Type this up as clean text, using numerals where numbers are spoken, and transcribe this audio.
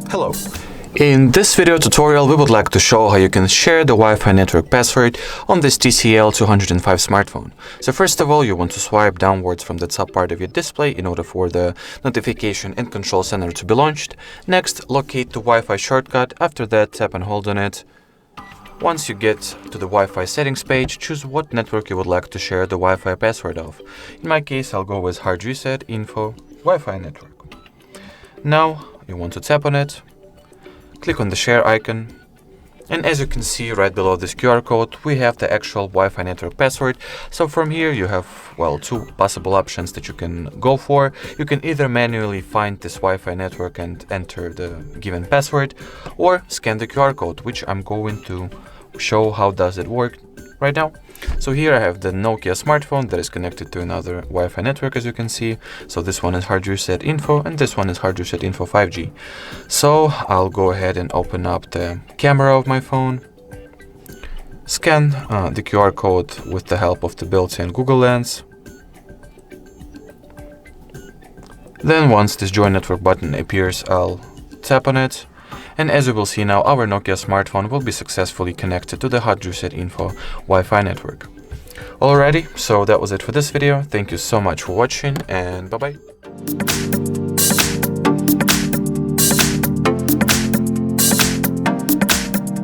Hello. In this video tutorial, we would like to show how you can share the Wi-Fi network password on this TCL 205 smartphone. So first of all, you want to swipe downwards from the top part of your display in order for the notification and control center to be launched. Next, locate the Wi-Fi shortcut. After that, tap and hold on it. Once you get to the Wi-Fi settings page, choose what network you would like to share the Wi-Fi password of. In my case, I'll go with HardReset.Info Wi-Fi network. Now, you want to tap on it. Click on the share icon, and as you can see right below this QR code, we have the actual Wi-Fi network password. So from here you have, well, two possible options that you can go for. You can either manually find this Wi-Fi network and enter the given password, or scan the QR code, which I'm going to show how does it work right now. So here I have the Nokia smartphone that is connected to another Wi-Fi network, as you can see. So this one is HardReset.Info and this one is HardReset.Info 5G. So I'll go ahead and open up the camera of my phone, scan the QR code with the help of the built-in Google Lens. Then once this join network button appears, I'll tap on it. And as you will see now, our Nokia smartphone will be successfully connected to the HardReset.Info Wi-Fi network. Alrighty, so that was it for this video. Thank you so much for watching, and bye-bye.